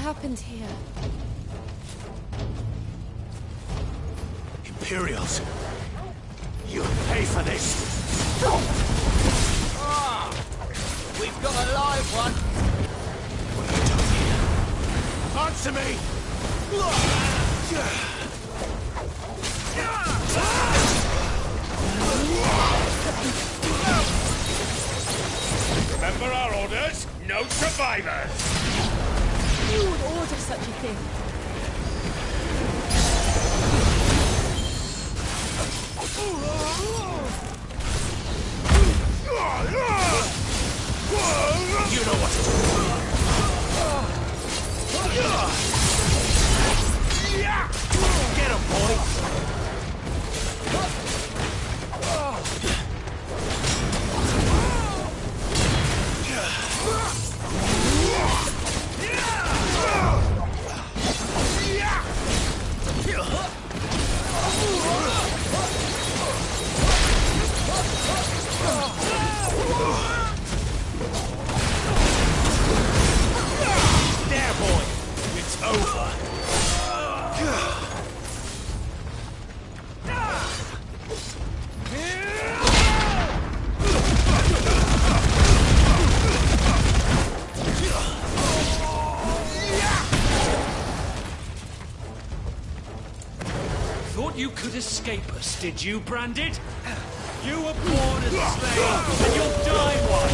happened here? Imperials! You'll pay for this! Ah! We've got a live one! What have you done here? Answer me! Remember our orders? No survivors! Who would order such a thing? You know what to do! Get him, boy! There, boy! It's over! Thought you could escape us, did you, Branded? You were born as a slave, and you'll die one!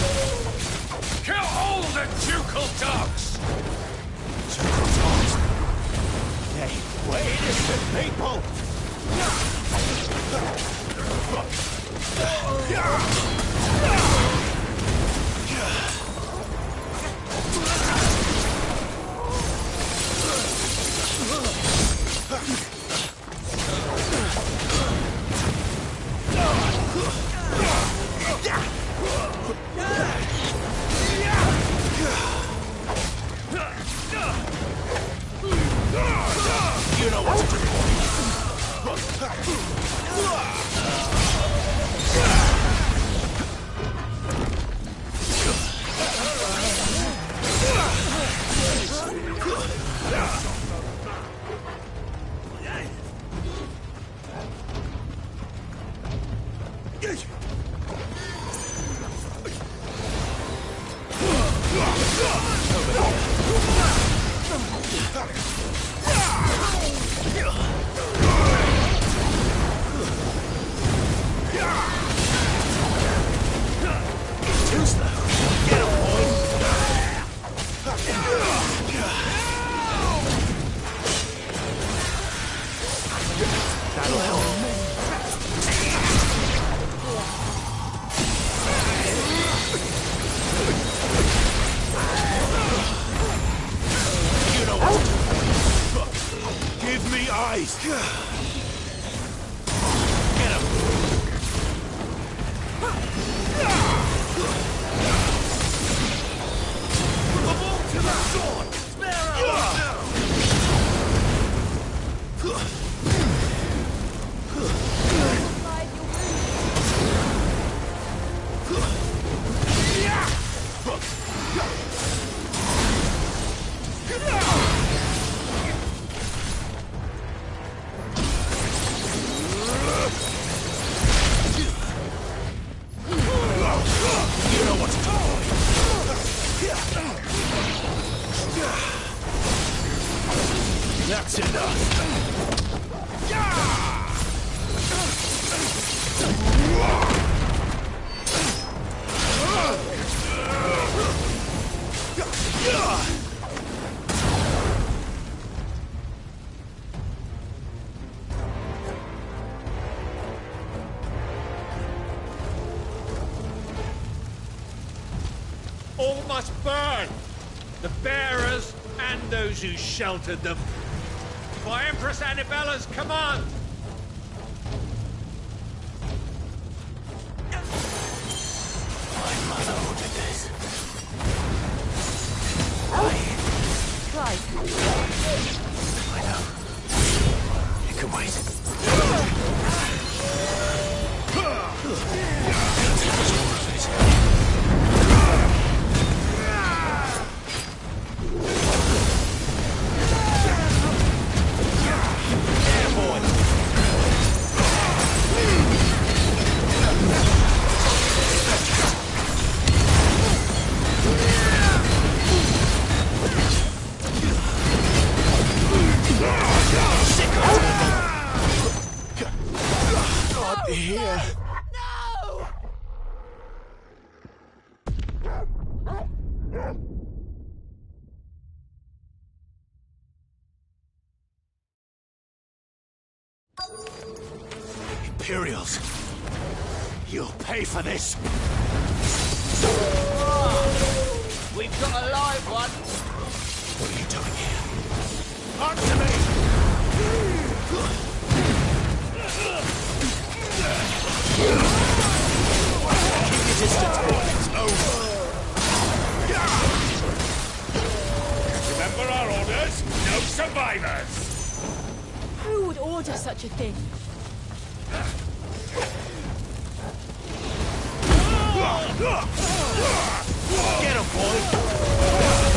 Kill all the ducal dogs! Ducal dogs? They were innocent people! You know what to do. Eyes! Get him! Put the ball to the sword! Spare us now! That's enough. All must burn! The bearers and those who sheltered them. By Empress Annibella's command! My mother ordered this. Right. I know. You can wait. Take us all of it. Here. No! Imperials. You'll pay for this. We've got a live one. What are you doing here? Answer me! Keep your distance, boy. It's over. Remember our orders? No survivors! Who would order such a thing? Get him, boy!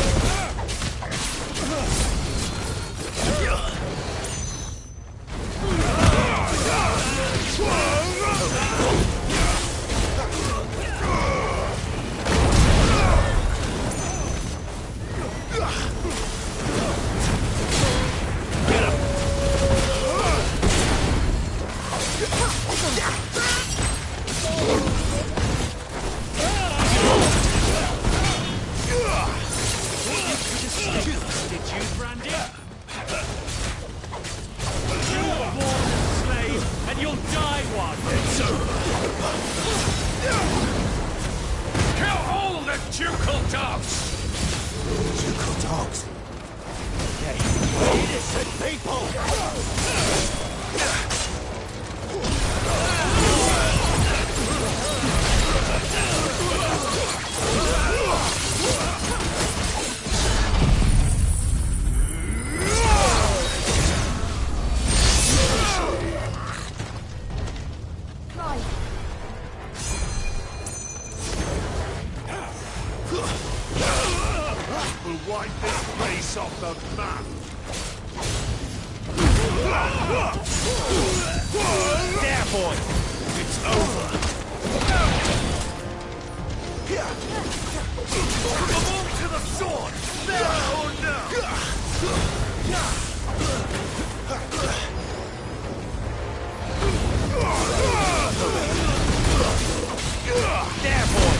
Did you, Brandy? You were born a slave, and you'll die one! It's over. Kill all the ducal dogs! Ducal dogs. Hey, innocent people! Clive, We'll wipe this place off the map. There, boy! It's over! Put them all to the sword! Now or now! There, boy!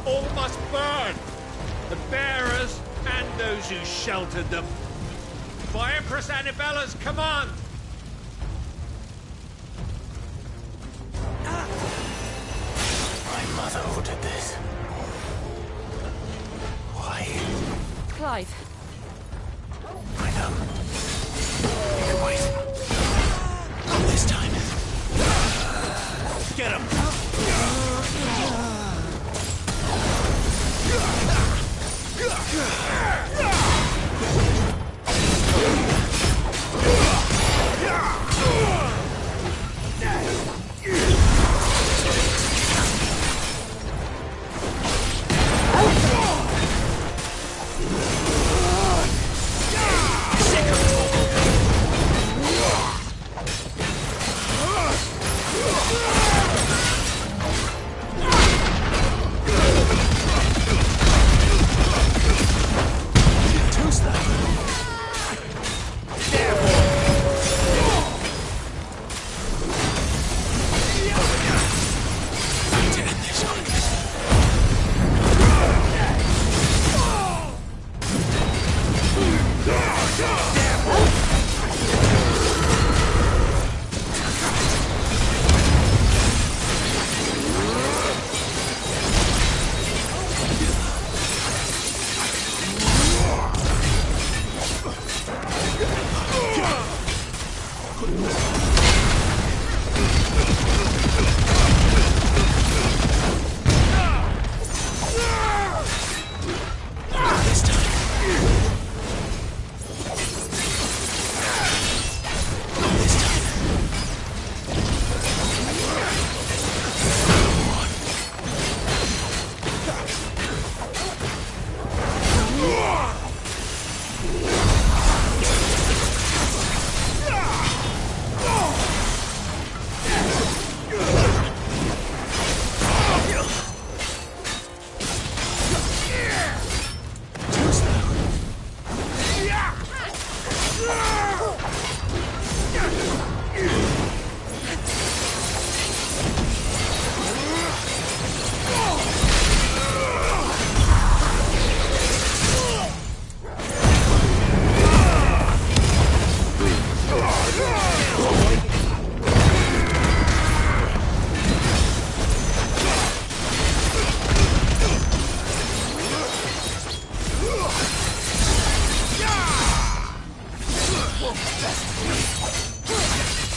All must burn! The bearers and those who sheltered them. By Empress Annibella's command! My mother ordered this. Why? Clive, I know. You can wait. Not this time. Get him!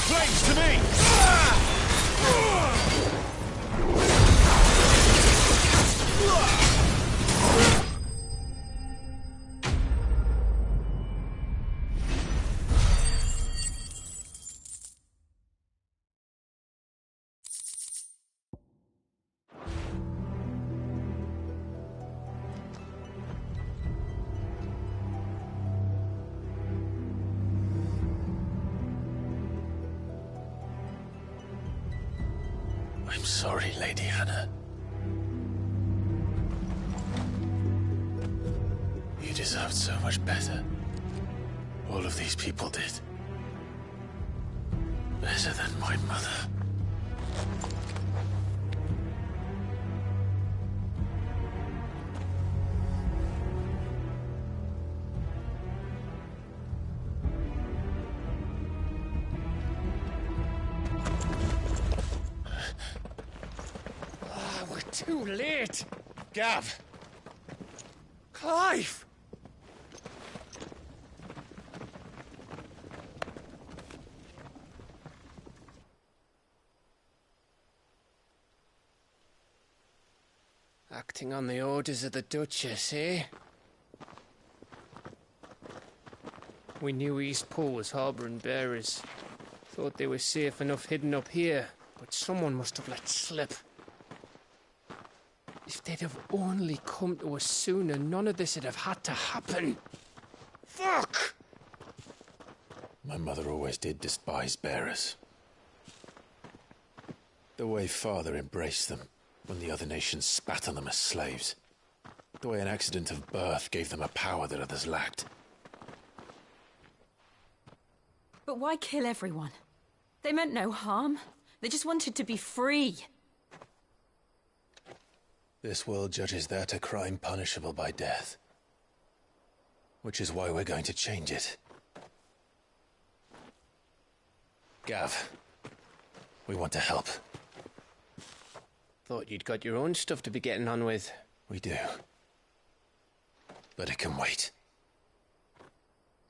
Flames to me! I'm sorry, Lady Hannah. You deserved so much better. All of these people did. Better than my mother. Too late! Gav! Clive! Acting on the orders of the Duchess, eh? We knew East Pool was harbouring bearers. Thought they were safe enough hidden up here, but someone must have let slip. If they'd have only come to us sooner, none of this would have had to happen. Fuck! My mother always did despise bearers. The way Father embraced them when the other nations spat on them as slaves. The way an accident of birth gave them a power that others lacked. But why kill everyone? They meant no harm. They just wanted to be free. This world judges that a crime punishable by death. Which is why we're going to change it. Gav, we want to help. Thought you'd got your own stuff to be getting on with. We do. But it can wait.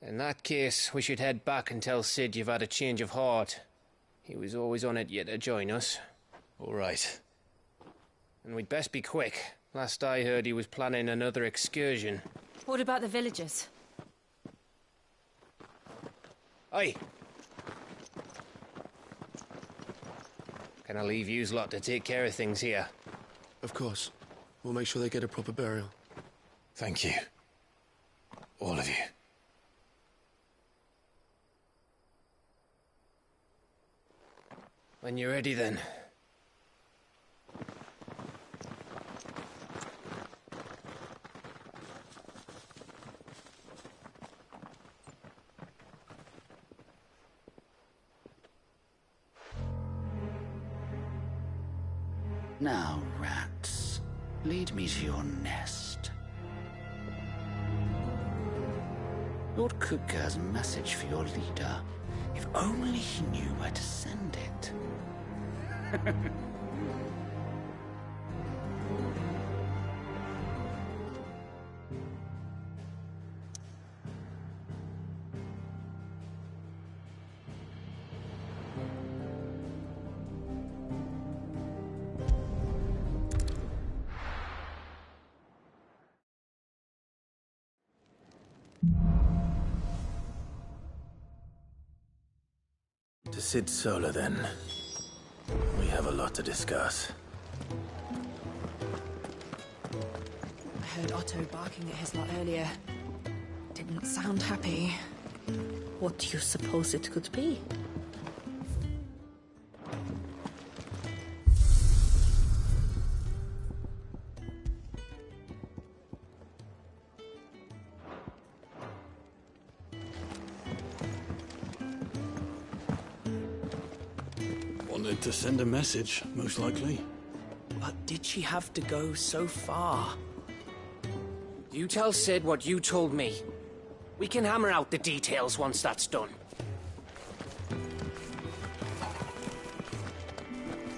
In that case, we should head back and tell Sid you've had a change of heart. He was always on it yet to join us. All right. And we'd best be quick. Last I heard, he was planning another excursion. What about the villagers? Aye. Can I leave yous lot to take care of things here? Of course. We'll make sure they get a proper burial. Thank you. All of you. When you're ready, then. Now, rats, lead me to your nest. Lord Kupka has a message for your leader. If only he knew where to send it. To Sid Solar, then. We have a lot to discuss. I heard Otto barking at his lot earlier. Didn't sound happy. What do you suppose it could be? Wanted to send a message, most likely. But did she have to go so far? You tell Sid what you told me. We can hammer out the details once that's done.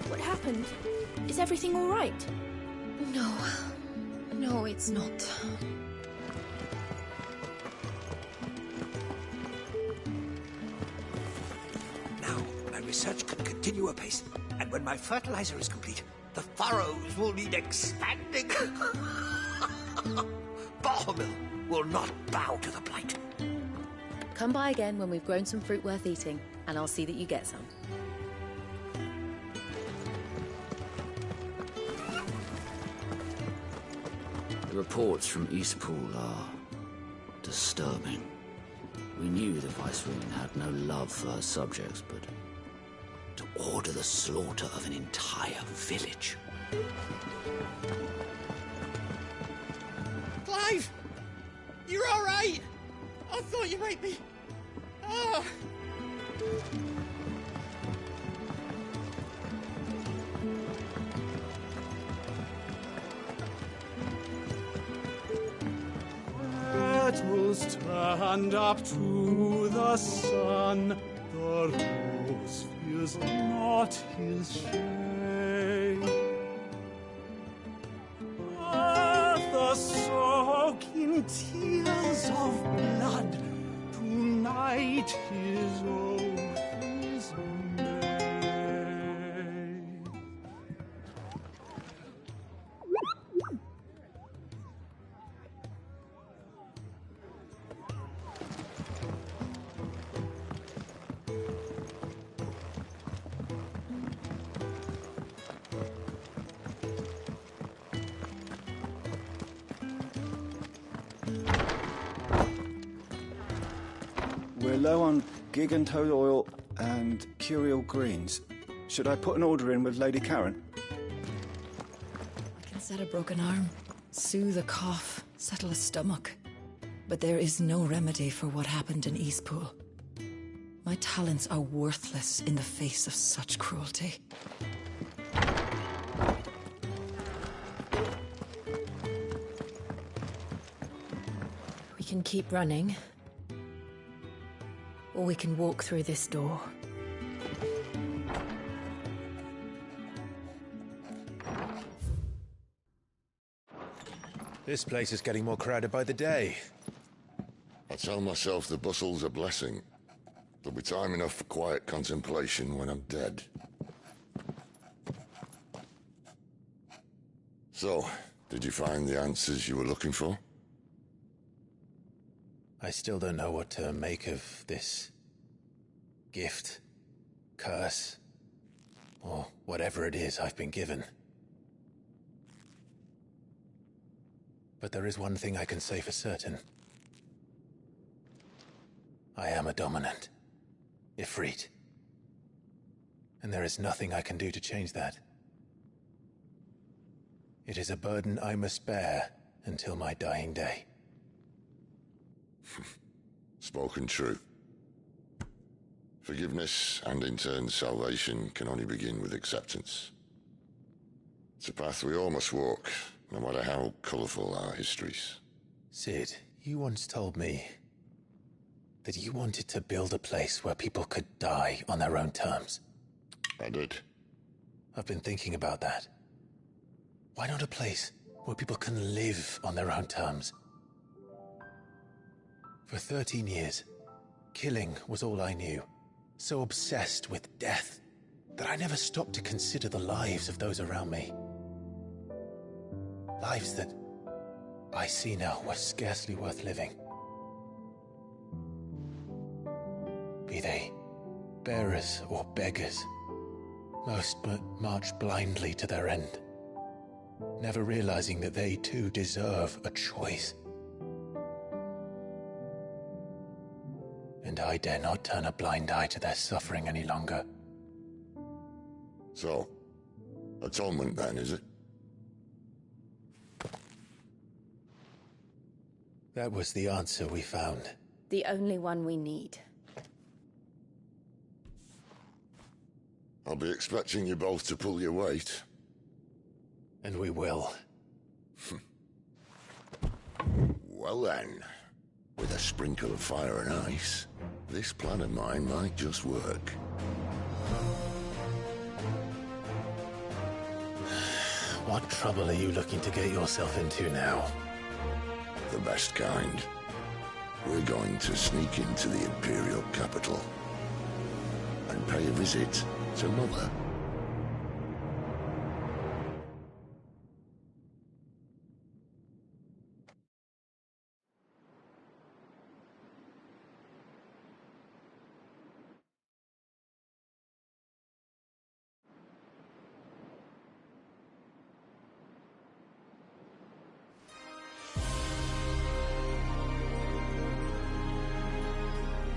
What happened? Is everything all right? No. No, it's not. research can continue apace. And when my fertilizer is complete, the furrows will need expanding. Bahamil will not bow to the blight. Come by again when we've grown some fruit worth eating, and I'll see that you get some. The reports from Eastpool are disturbing. We knew the Viceroy had no love for her subjects, but to order the slaughter of an entire village. Clive! You're all right! I thought you might be... Ah! Petals stand up to the sun. The rose feels not his shade. Earth soak in tears of blood. Tonight his oath is made. We're low on gig and toad oil and curial greens. Should I put an order in with Lady Karen? I can set a broken arm, soothe a cough, settle a stomach. But there is no remedy for what happened in Eastpool. My talents are worthless in the face of such cruelty. We can keep running, or we can walk through this door. This place is getting more crowded by the day. I tell myself the bustle's a blessing. There'll be time enough for quiet contemplation when I'm dead. So, did you find the answers you were looking for? I still don't know what to make of this gift, curse, or whatever it is I've been given. But there is one thing I can say for certain. I am a dominant, Ifrit. And there is nothing I can do to change that. It is a burden I must bear until my dying day. Spoken true. Forgiveness and in turn salvation can only begin with acceptance. It's a path we all must walk, no matter how colourful our histories. Sid, you once told me that you wanted to build a place where people could die on their own terms. I did. I've been thinking about that. Why not a place where people can live on their own terms? For 13 years, killing was all I knew. So obsessed with death that I never stopped to consider the lives of those around me. Lives that I see now were scarcely worth living. Be they bearers or beggars, most march blindly to their end, never realizing that they too deserve a choice. And I dare not turn a blind eye to their suffering any longer. So, atonement then, is it? That was the answer we found. The only one we need. I'll be expecting you both to pull your weight. And we will. Well then, with a sprinkle of fire and ice, this plan of mine might just work. What trouble are you looking to get yourself into now? The best kind. We're going to sneak into the Imperial capital and and pay a visit to Mother.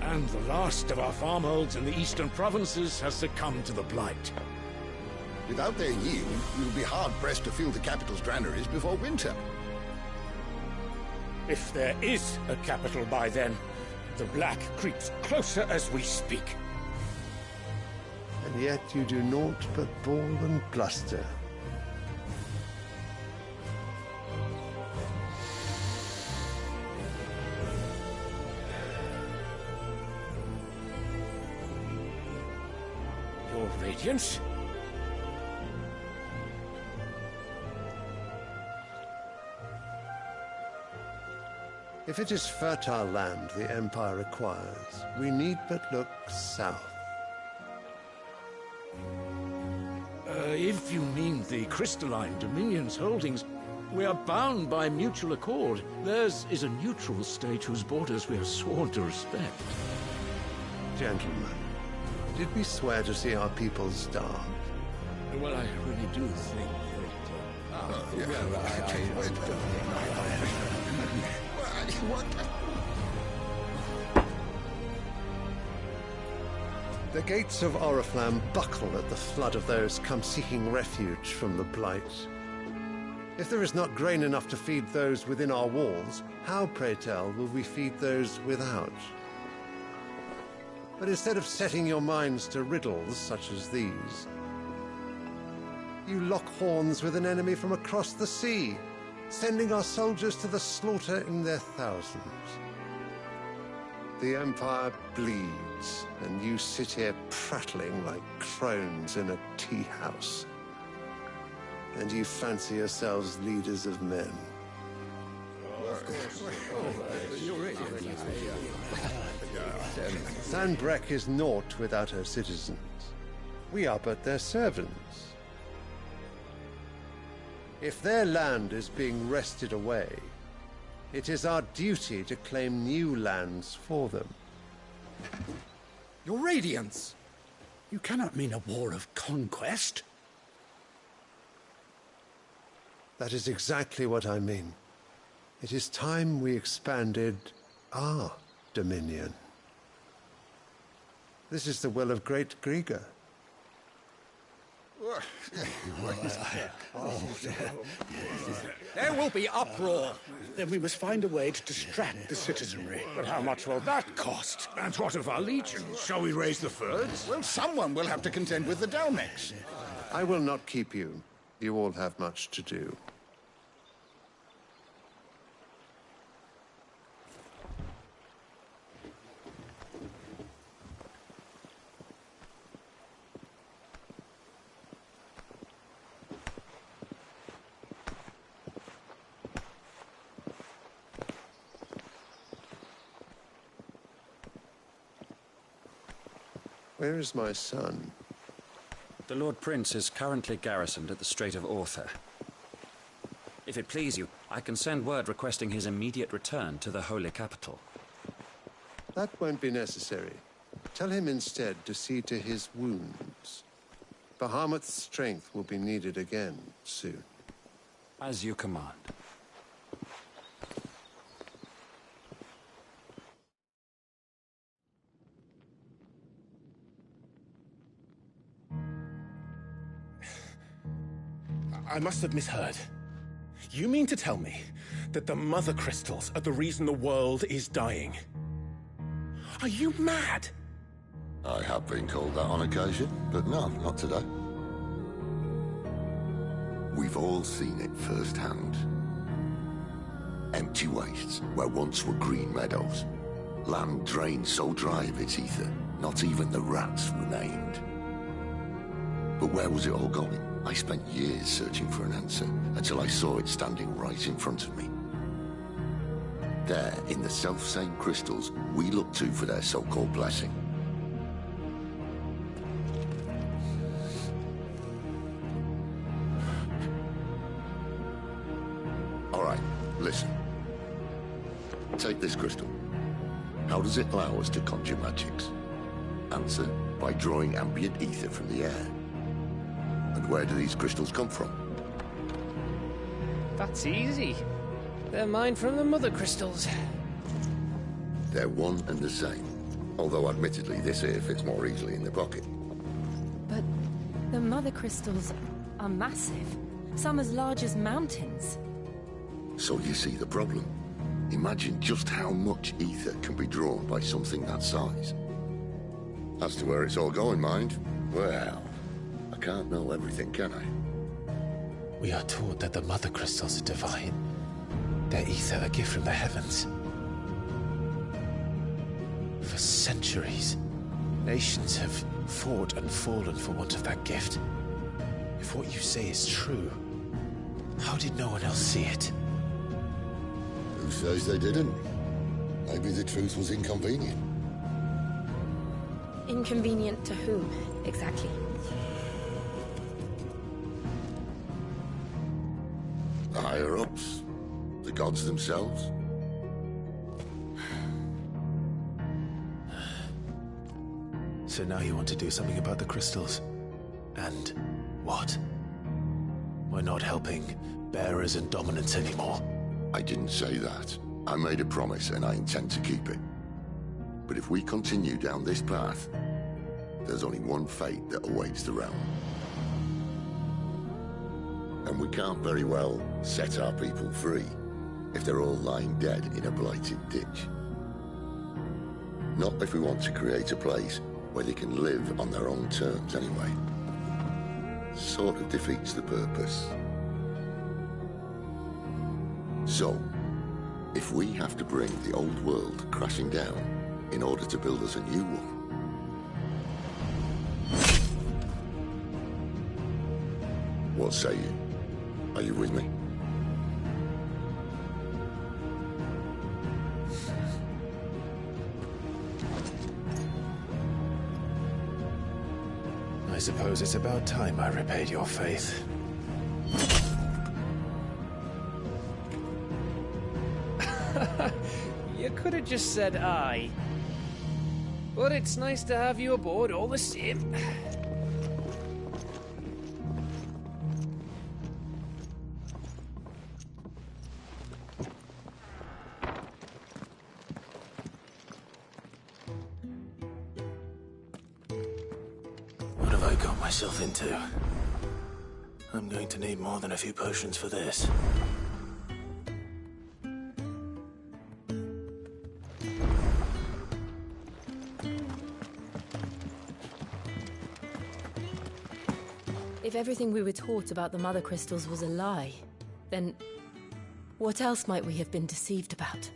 And the last of our farmholds in the eastern provinces has succumbed to the blight. Without their yield, we'll be hard-pressed to fill the capital's granaries before winter. If there is a capital by then, the black creeps closer as we speak. And yet you do naught but bawl and bluster. Your Radiance? If it is fertile land the Empire requires, we need but look south. If you mean the crystalline Dominion's holdings, we are bound by mutual accord. Theirs is a neutral state whose borders we are sworn to respect. Gentlemen, did we swear to see our people starve? Well, I really do think The gates of Oriflamme buckle at the flood of those come seeking refuge from the blight. If there is not grain enough to feed those within our walls, how, pray tell, will we feed those without? But instead of setting your minds to riddles such as these, you lock horns with an enemy from across the sea, sending our soldiers to the slaughter in their thousands. The Empire bleeds, and you sit here prattling like crones in a tea house. And you fancy yourselves leaders of men. Sanbreque is naught without her citizens. We are but their servants. If their land is being wrested away, it is our duty to claim new lands for them. Your Radiance! You cannot mean a war of conquest. That is exactly what I mean. It is time we expanded our dominion. This is the will of great Griga. There will be uproar. Then we must find a way to distract the citizenry. But how much will that cost? And what of our legions? Shall we raise the furs? Well, someone will have to contend with the Dalmex. I will not keep you. You all have much to do. Where is my son? The Lord Prince is currently garrisoned at the Strait of Arthur. If it please you, I can send word requesting his immediate return to the Holy Capital. That won't be necessary. Tell him instead to see to his wounds. Bahamut's strength will be needed again soon. As you command. I must have misheard. You mean to tell me that the Mother Crystals are the reason the world is dying? Are you mad? I have been called that on occasion, but no, not today. We've all seen it firsthand. Empty wastes where once were green meadows. Land drained so dry of its ether, not even the rats remained. But where was it all going? I spent years searching for an answer, until I saw it standing right in front of me. There, in the self-same crystals we look to for their so-called blessing. this crystal? How does it allow us to conjure magics? Answer, by drawing ambient ether from the air. And where do these crystals come from? That's easy. They're mine from the mother crystals. They're one and the same. Although admittedly this here fits more easily in the pocket. But the mother crystals are massive. Some as large as mountains. So you see the problem. Imagine just how much ether can be drawn by something that size. As to where it's all going, mind, well, I can't know everything, can I? We are taught that the mother crystals are divine. Their ether a gift from the heavens. For centuries, nations have fought and fallen for want of that gift. If what you say is true, how did no one else see it? Who says they didn't? Maybe the truth was inconvenient. Inconvenient to whom, exactly? The higher-ups? The gods themselves? So now you want to do something about the crystals? And what? We're not helping bearers and dominants anymore. I didn't say that. I made a promise and I intend to keep it. But if we continue down this path, there's only one fate that awaits the realm. And we can't very well set our people free if they're all lying dead in a blighted ditch. Not if we want to create a place where they can live on their own terms anyway. Sort of defeats the purpose. So, if we have to bring the old world crashing down in order to build us a new one, what say you? Are you with me? I suppose it's about time I repaid your faith. You could have just said aye. But it's nice to have you aboard all the same. What have I got myself into? I'm going to need more than a few potions for this. If everything we were taught about the mother crystals was a lie, then what else might we have been deceived about?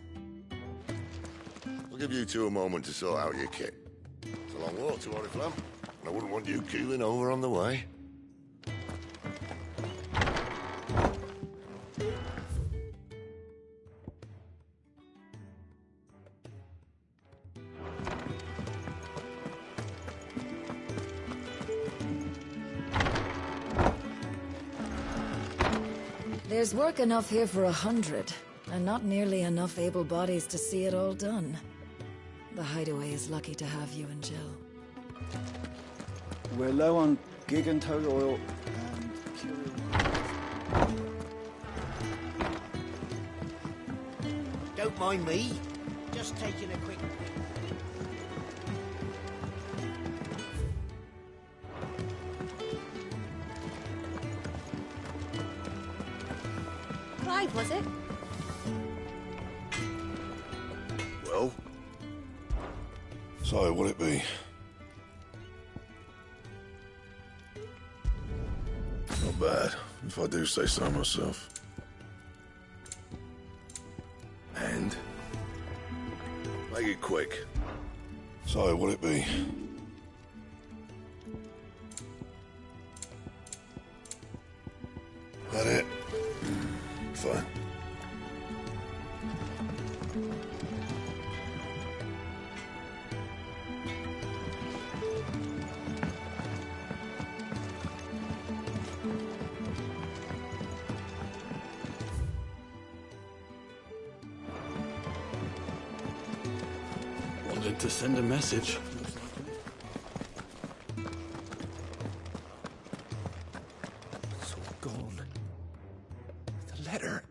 I'll give you two a moment to sort out your kit. It's a long walk to Oriflamme, and I wouldn't want you keeling over on the way. There's work enough here for 100, and not nearly enough able bodies to see it all done. The Hideaway is lucky to have you and Jill. We're low on gig and toad oil and curial. Don't mind me. Just taking a quick... Clive, was it? Well? So, what'd it be? Not bad, if I do say so myself. And? Make it quick. So, what'd it be? That it? Fine. Wanted to send a message. It's all gone. The letter.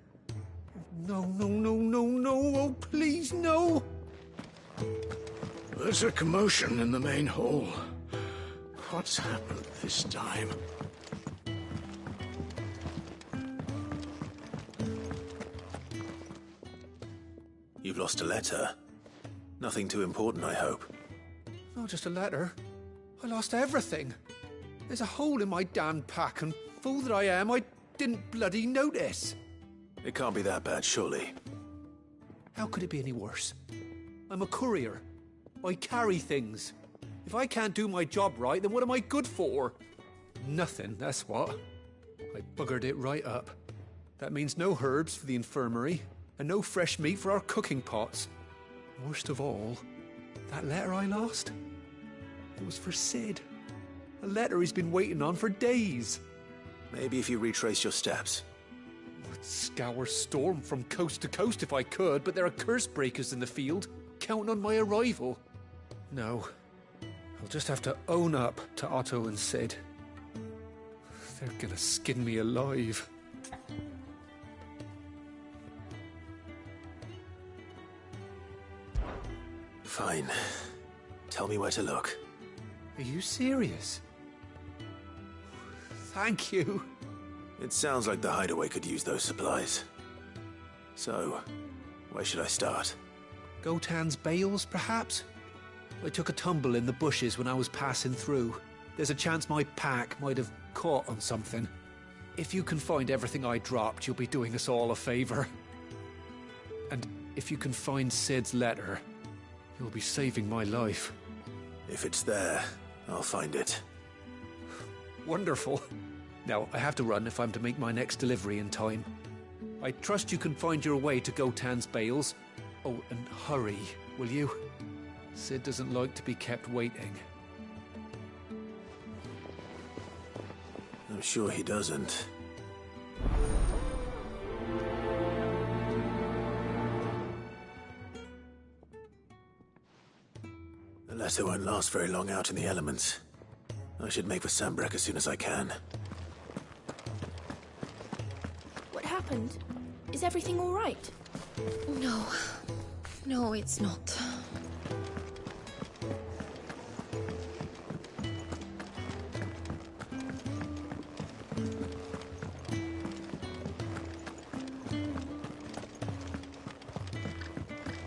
No, no, no, no, no. Oh, please, no. There's a commotion in the main hall. What's happened this time? You've lost a letter. Nothing too important, I hope. Not just a letter. I lost everything. There's a hole in my damn pack, and fool that I am, I didn't bloody notice. It can't be that bad, surely. How could it be any worse? I'm a courier. I carry things. If I can't do my job right, then what am I good for? Nothing, that's what. I buggered it right up. That means no herbs for the infirmary, and no fresh meat for our cooking pots. Worst of all, that letter I lost, it was for Sid. A letter he's been waiting on for days. Maybe if you retrace your steps. I'd scour Storm from coast to coast if I could, but there are curse breakers in the field, counting on my arrival. No, I'll just have to own up to Otto and Sid. They're gonna skin me alive. Fine. Tell me where to look. Are you serious? Thank you. It sounds like the hideaway could use those supplies. So, where should I start? Gotan's bales, perhaps? I took a tumble in the bushes when I was passing through. There's a chance my pack might have caught on something. If you can find everything I dropped, you'll be doing us all a favor. And if you can find Sid's letter, you'll be saving my life. If it's there, I'll find it. Wonderful. Now, I have to run if I'm to make my next delivery in time. I trust you can find your way to Gotan's bales. Oh, and hurry, will you? Sid doesn't like to be kept waiting. I'm sure he doesn't. The letter won't last very long out in the elements. I should make for Sambrek as soon as I can. What happened? Is everything all right? No. No, it's not.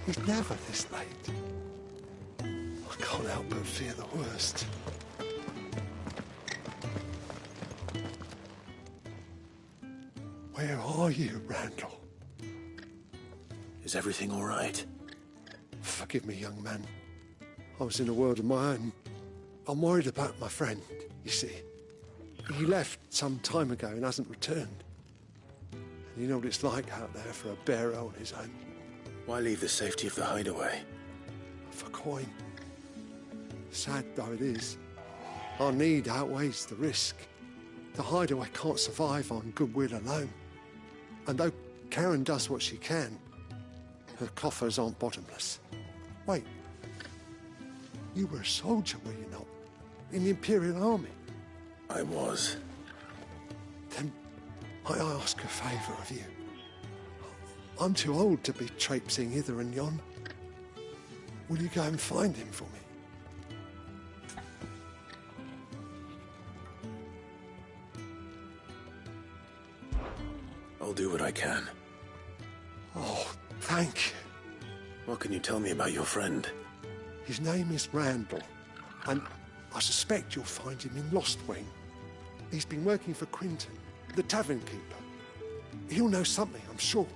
He's never this late. I can't help but fear the worst. Where are you, Randall? Is everything all right? Forgive me, young man. I was in a world of my own. I'm worried about my friend, you see. He left some time ago and hasn't returned. And you know what it's like out there for a bearer on his own. Why leave the safety of the hideaway? For coin. Sad though it is, our need outweighs the risk. The hideaway can't survive on goodwill alone. And though Karen does what she can, her coffers aren't bottomless. Wait, you were a soldier, were you not? In the Imperial Army? I was. Then I ask a favour of you. I'm too old to be traipsing hither and yon. Will you go and find him for me? I'll do what I can. Oh, thank you. What can you tell me about your friend? His name is Randall, and I suspect you'll find him in Lost Wing. He's been working for Quinton, the tavern keeper. He'll know something, I'm sure.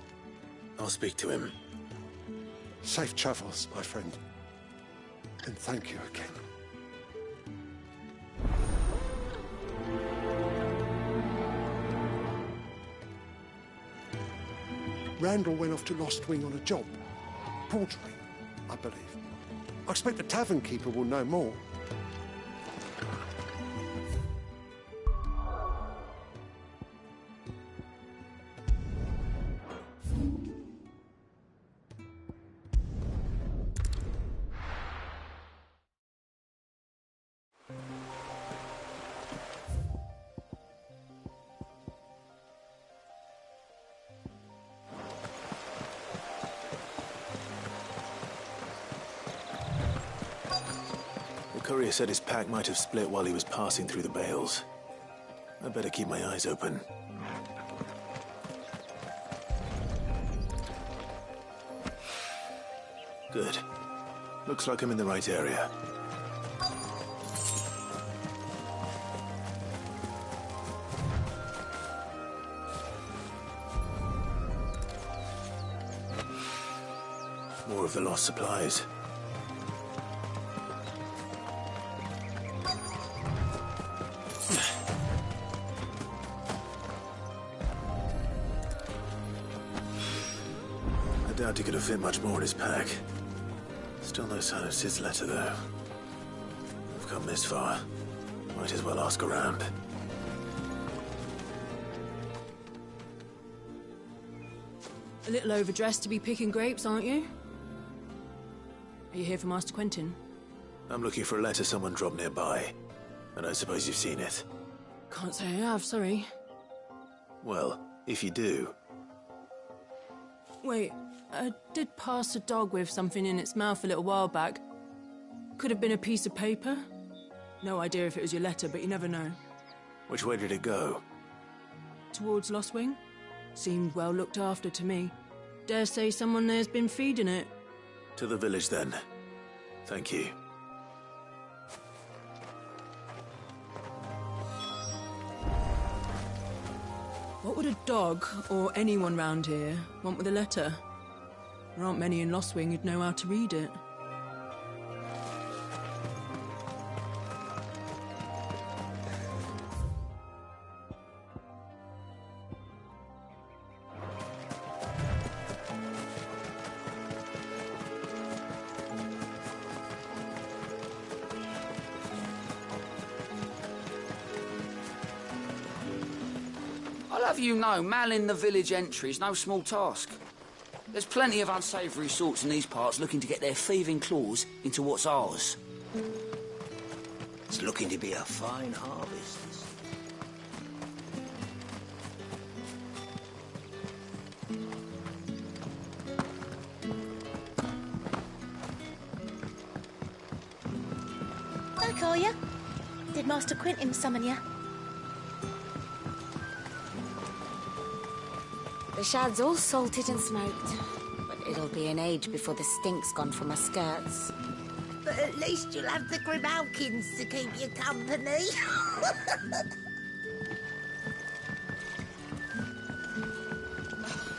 I'll speak to him. Safe travels, my friend. And thank you again. Randall went off to Lost Wing on a job. Portering, I believe. I expect the tavern keeper will know more. Courier said his pack might have split while he was passing through the bales. I better keep my eyes open. Good. Looks like I'm in the right area. More of the lost supplies. I doubt he could have fit much more in his pack. Still no sign of Sid's letter, though. I've come this far. Might as well ask around. A little overdressed to be picking grapes, aren't you? Are you here for Master Quentin? I'm looking for a letter someone dropped nearby. And I suppose you've seen it. Can't say I have, sorry. Well, if you do... Wait, I did pass a dog with something in its mouth a little while back. Could have been a piece of paper. No idea if it was your letter, but you never know. Which way did it go? Towards Lostwing? Seemed well looked after to me. Dare say someone there's been feeding it. To the village, then. Thank you. What would a dog, or anyone round here, want with a letter? There aren't many in Lostwing who'd know how to read it. I'll have you know, manning the village entry's no small task. There's plenty of unsavoury sorts in these parts looking to get their thieving claws into what's ours. It's looking to be a fine harvest. Hi, Collier. Did Master Quentin summon you? The shad's all salted and smoked, but it'll be an age before the stink's gone from her skirts. But at least you'll have the Grimalkins to keep you company.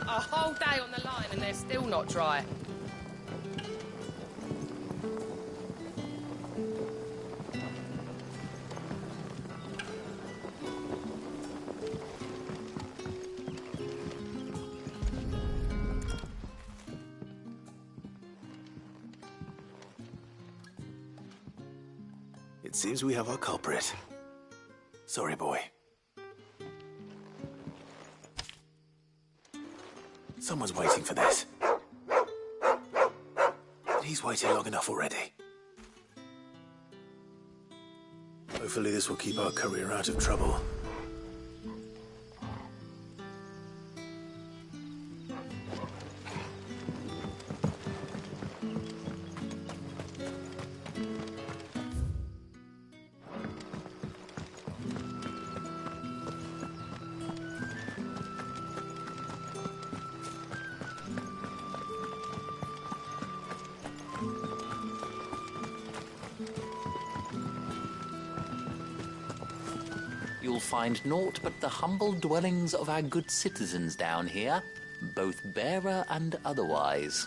A whole day on the line and they're still not dry. It seems we have our culprit. Sorry, boy. Someone's waiting for this. And he's waited long enough already. Hopefully this will keep our courier out of trouble. You'll find naught but the humble dwellings of our good citizens down here, both bearer and otherwise.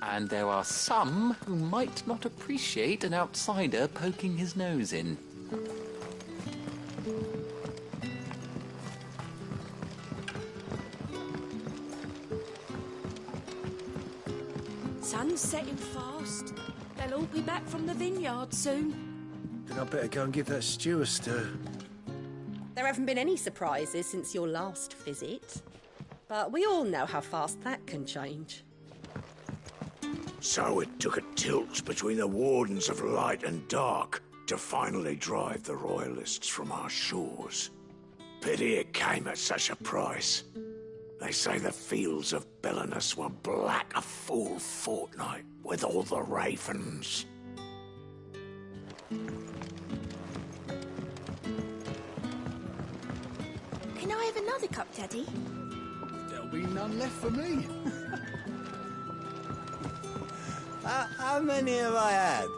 And there are some who might not appreciate an outsider poking his nose in. Sun's setting fast. They'll all be back from the vineyard soon. Then I better go and give that stew a stir. There haven't been any surprises since your last visit. But we all know how fast that can change. So it took a tilt between the Wardens of Light and Dark to finally drive the Royalists from our shores. Pity it came at such a price. They say the fields of Belenus were black a full fortnight with all the ravens. Can I have another cup, Daddy? There'll be none left for me. How many have I had?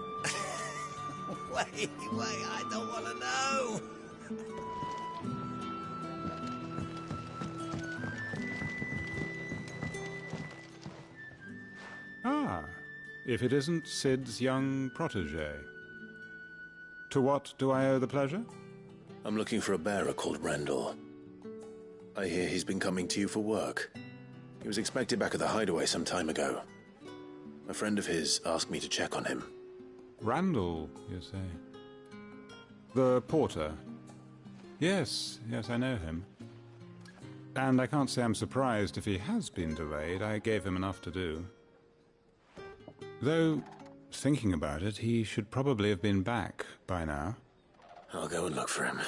Wait, I don't want to know. Ah, if it isn't Sid's young protege. To what do I owe the pleasure? I'm looking for a bearer called Randall. I hear he's been coming to you for work. He was expected back at the hideaway some time ago. A friend of his asked me to check on him. Randall, you say? The porter? Yes, I know him. And I can't say I'm surprised if he has been delayed. I gave him enough to do. Though, thinking about it, he should probably have been back by now. I'll go and look for him.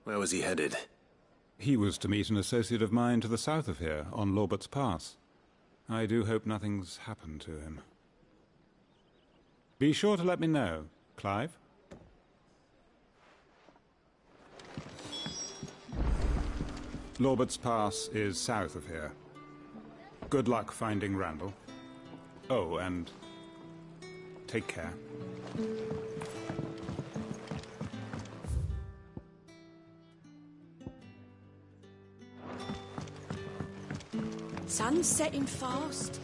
Where was he headed? He was to meet an associate of mine to the south of here, on Lorbert's Pass. I do hope nothing's happened to him. Be sure to let me know, Clive. Lorbert's Pass is south of here. Good luck finding Randall. Oh, and take care. Sun's setting fast.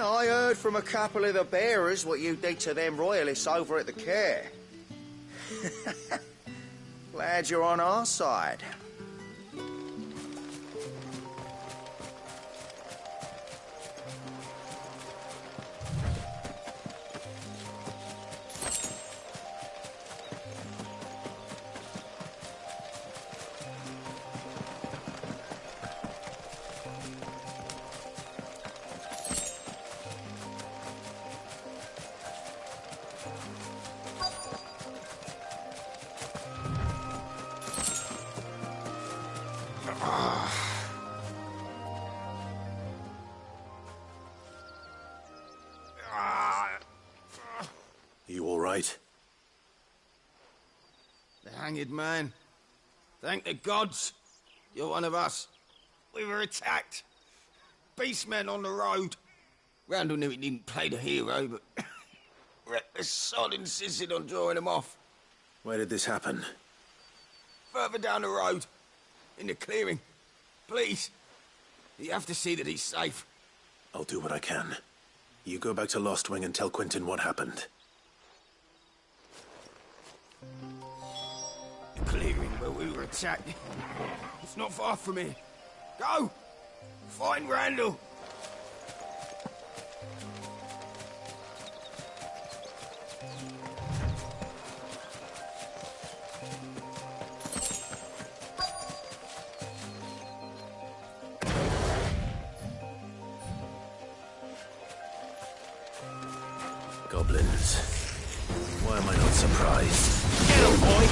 I heard from a couple of the bearers what you did to them royalists over at the care. Glad you're on our side. You all right? The hanged man. Thank the gods. You're one of us. We were attacked. Beastmen on the road. Randall knew he didn't play the hero, but reckless sod insisted on drawing him off. Where did this happen? Further down the road. In the clearing. Please. You have to see that he's safe. I'll do what I can. You go back to Lost Wing and tell Quentin what happened. The clearing where we were attacked. It's not far from here. Go! Find Randall! Goblins. Why am I not surprised? Get him, boy!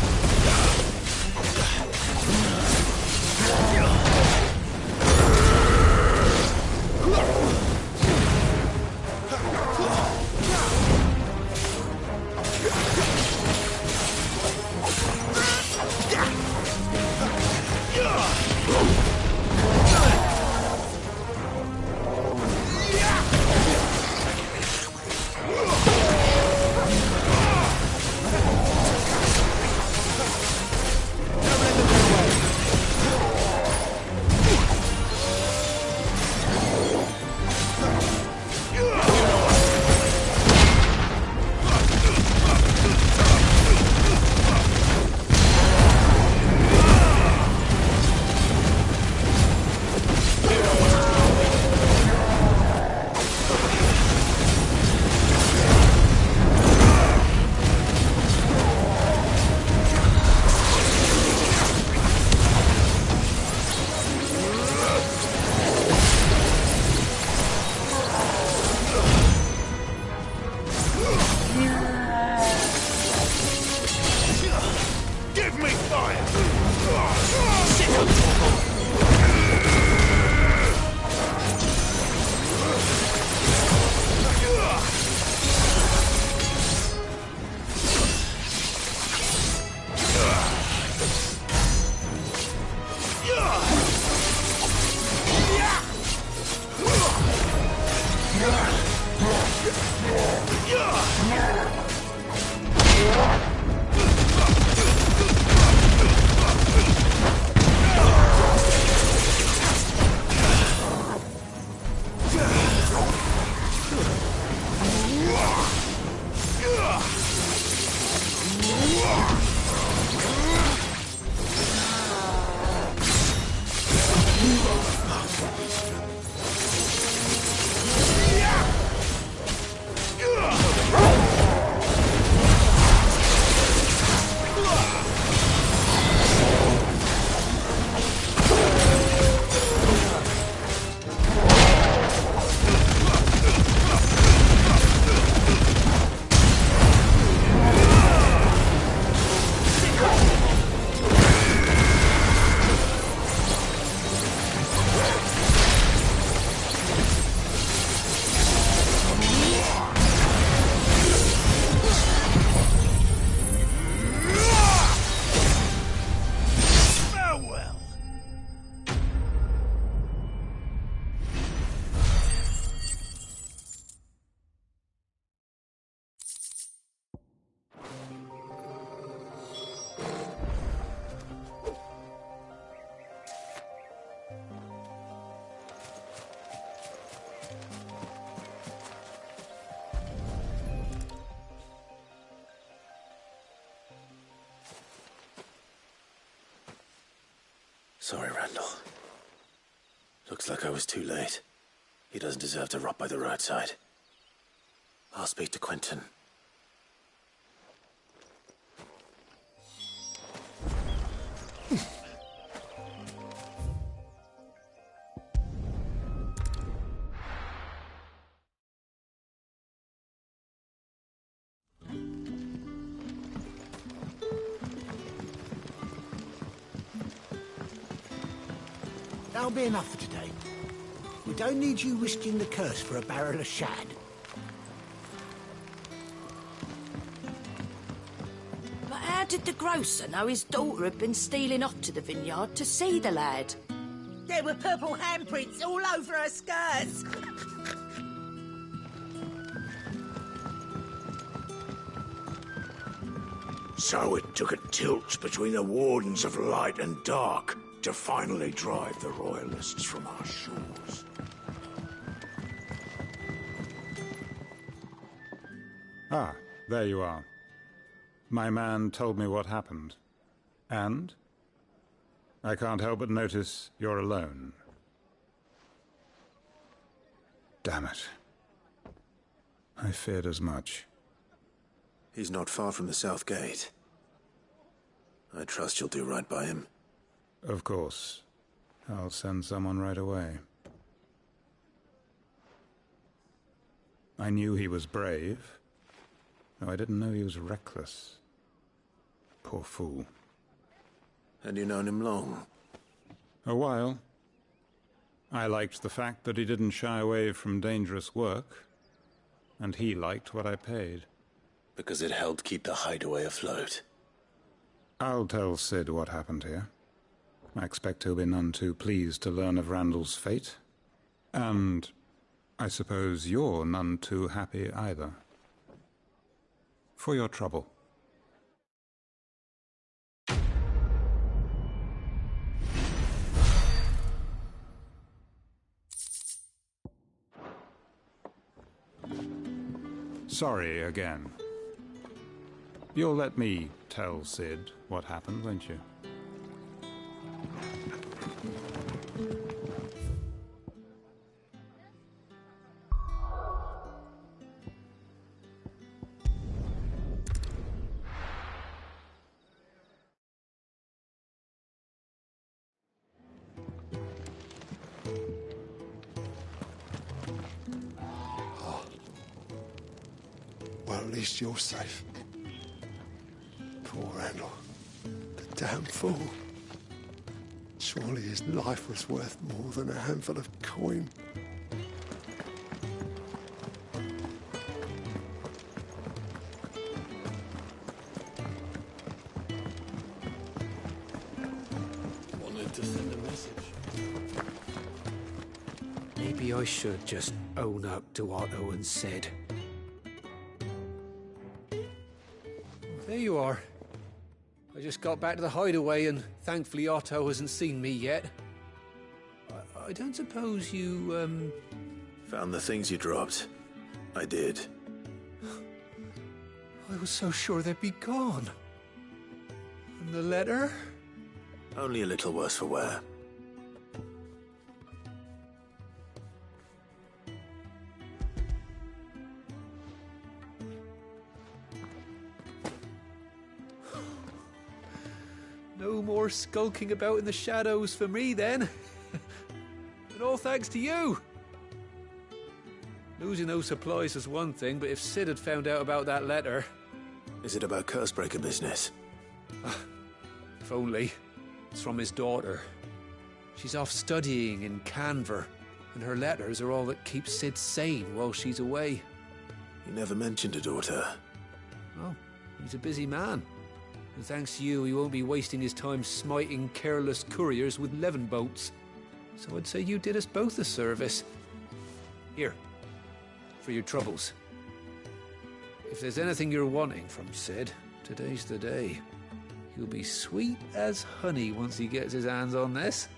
Sorry, Randall. Looks like I was too late. He doesn't deserve to rot by the roadside. I'll speak to Quentin. That'll be enough for today. We don't need you risking the curse for a barrel of shad. But how did the grocer know his daughter had been stealing off to the vineyard to see the lad? There were purple handprints all over her skirts. So it took a tilt between the Wardens of Light and Dark to finally drive the Royalists from our shores. Ah, there you are. My man told me what happened. And? I can't help but notice you're alone. Damn it. I feared as much. He's not far from the South Gate. I trust you'll do right by him. Of course. I'll send someone right away. I knew he was brave, though I didn't know he was reckless. Poor fool. Had you known him long? A while. I liked the fact that he didn't shy away from dangerous work, and he liked what I paid. Because it helped keep the hideaway afloat. I'll tell Sid what happened here. I expect he'll be none too pleased to learn of Randall's fate. And I suppose you're none too happy either. For your trouble. Sorry again. You'll let me tell Sid what happened, won't you? Well, at least you're safe. Poor Randall. The damn fool. Surely his life was worth more than a handful of coin. Wanted to send a message. Maybe I should just own up to what Owen said. There you are. I just got back to the hideaway and thankfully Otto hasn't seen me yet. I don't suppose you, Found the things you dropped. I did. I was so sure they'd be gone. And the letter? Only a little worse for wear. No more skulking about in the shadows for me, then. And all thanks to you. Losing those supplies is one thing, but if Sid had found out about that letter... Is it about Cursebreaker business? If only. It's from his daughter. She's off studying in Canver, and her letters are all that keeps Sid sane while she's away. You never mentioned a daughter. Oh, he's a busy man. And thanks to you, he won't be wasting his time smiting careless couriers with levin boats. So I'd say you did us both a service. Here, for your troubles. If there's anything you're wanting from Sid, today's the day. He'll be sweet as honey once he gets his hands on this.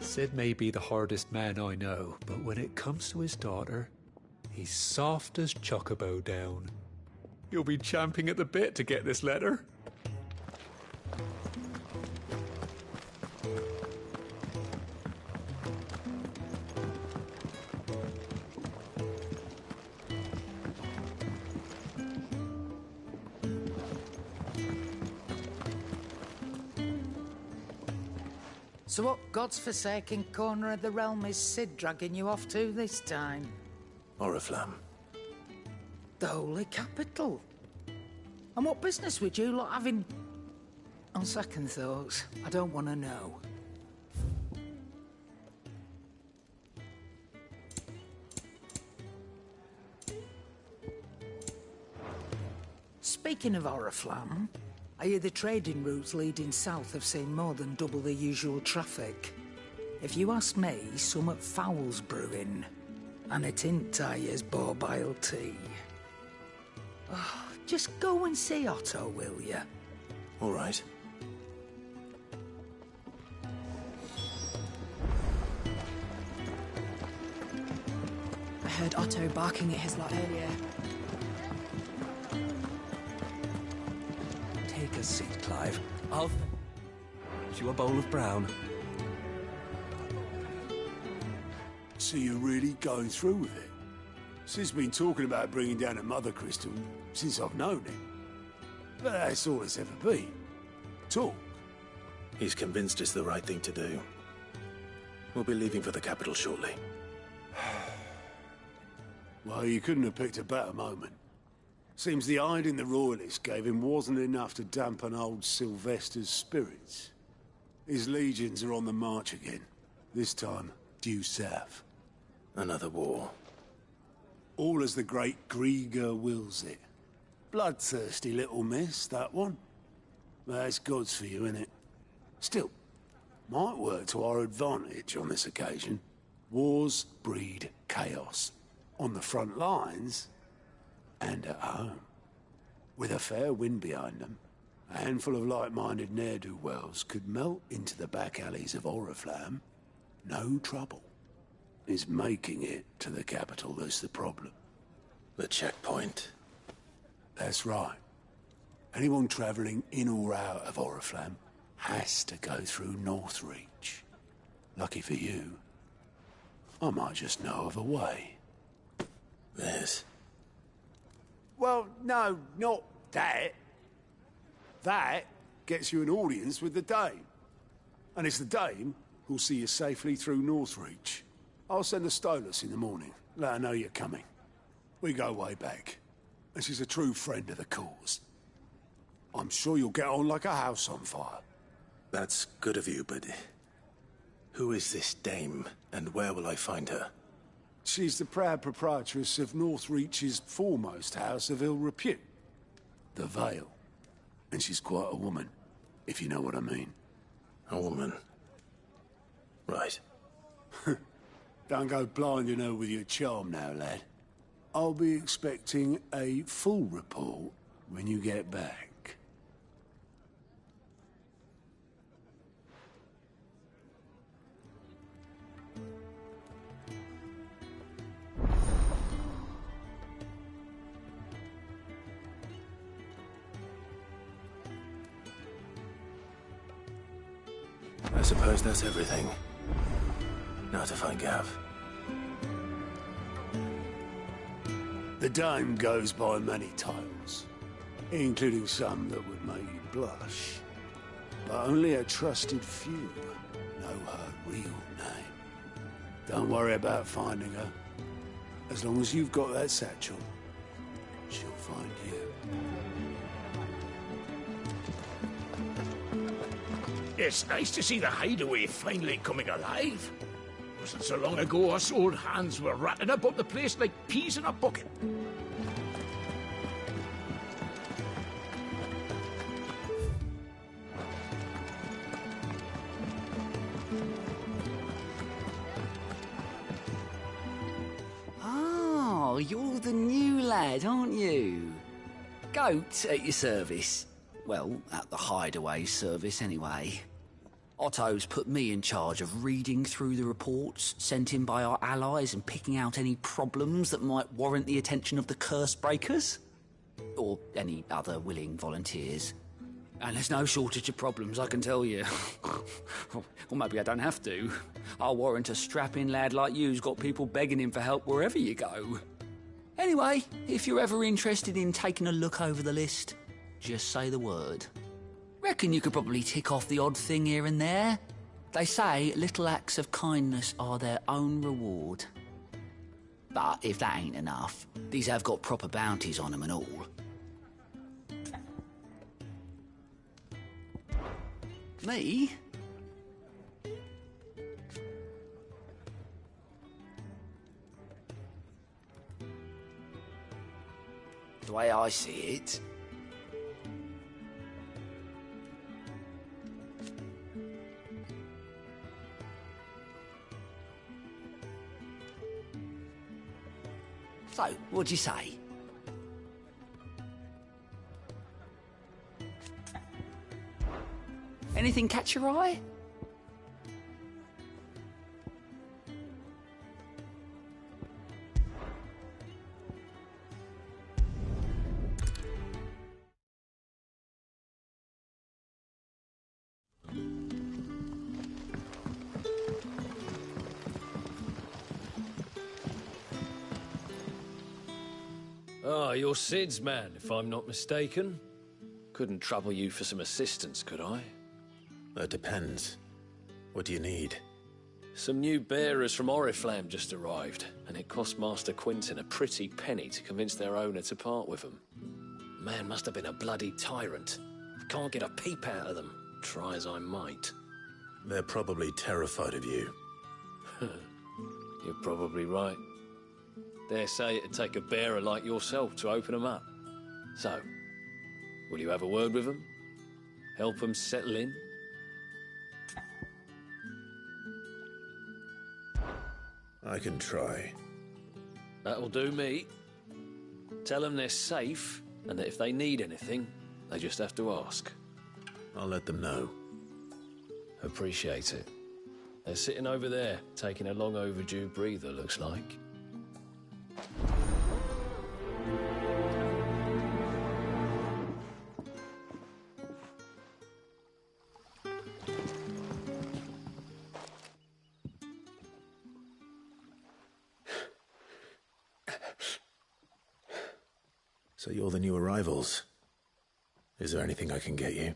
Sid may be the hardest man I know, but when it comes to his daughter, he's soft as Chocobo down. You'll be champing at the bit to get this letter. So what God's forsaken corner of the realm is Sid dragging you off to this time? Oriflamme. The Holy Capital. And what business would you lot having... On second thoughts, I don't want to know. Speaking of Oriflamme, I hear the trading routes leading south have seen more than double the usual traffic. If you ask me, somewhat foul's brewing. And it ain't Tyre's borbile tea. Oh, just go and see Otto, will ya? All right. I heard Otto barking at his lot earlier. Take a seat, Clive. I'll fetch you a bowl of brown. So you're really going through with it? Sid's been talking about bringing down a mother crystal since I've known him. But that's all it's ever been. Talk. He's convinced it's the right thing to do. We'll be leaving for the capital shortly. Well, you couldn't have picked a better moment. Seems the hiding the Royalists gave him wasn't enough to dampen old Sylvester's spirits. His legions are on the march again, this time due south. Another war. All as the great Grieger wills it. Bloodthirsty little miss, that one. That's God's for you, innit? Still, might work to our advantage on this occasion. Wars breed chaos. On the front lines, and at home. With a fair wind behind them, a handful of like-minded ne'er-do-wells could melt into the back alleys of Oriflamme. No trouble. It's making it to the capital that's the problem. The checkpoint. That's right. Anyone travelling in or out of Oriflamme has to go through Northreach. Lucky for you, I might just know of a way. There's... Well, no, not that. That gets you an audience with the Dame. And it's the Dame who'll see you safely through Northreach. I'll send a Stolas in the morning. Let her know you're coming. We go way back. And she's a true friend of the cause. I'm sure you'll get on like a house on fire. That's good of you, but... who is this Dame, and where will I find her? She's the proud proprietress of Northreach's foremost house of ill repute, the Vale. And she's quite a woman, if you know what I mean. A woman. Right. Don't go blinding her with your charm now, lad. I'll be expecting a full report when you get back. I suppose that's everything. Now to find Gav. The dame goes by many titles, including some that would make you blush. But only a trusted few know her real name. Don't worry about finding her. As long as you've got that satchel, she'll find you. It's nice to see the hideaway finally coming alive. Wasn't so long ago us old hands were ratting about the place like peas in a bucket. Oh, you're the new lad, aren't you? Goat at your service. Well, at the hideaway service anyway. Otto's put me in charge of reading through the reports sent in by our allies and picking out any problems that might warrant the attention of the curse breakers. Or any other willing volunteers. And there's no shortage of problems, I can tell you. Or maybe I don't have to. I'll warrant a strapping lad like you's got people begging him for help wherever you go. Anyway, if you're ever interested in taking a look over the list, just say the word. Reckon you could probably tick off the odd thing here and there. They say little acts of kindness are their own reward. But if that ain't enough, these have got proper bounties on them and all. Me? The way I see it, so, what'd you say? Anything catch your eye? Ah, you're Sid's man, if I'm not mistaken. Couldn't trouble you for some assistance, could I? That depends. What do you need? Some new bearers from Oriflamme just arrived, and it cost Master Quinton a pretty penny to convince their owner to part with them. Man must have been a bloody tyrant. Can't get a peep out of them, try as I might. They're probably terrified of you. You're probably right. Dare say it'd take a bearer like yourself to open them up. So, will you have a word with them? Help them settle in? I can try. That'll do me. Tell them they're safe, and that if they need anything, they just have to ask. I'll let them know. Appreciate it. They're sitting over there, taking a long overdue breather, looks like. So you're the new arrivals. Is there anything I can get you?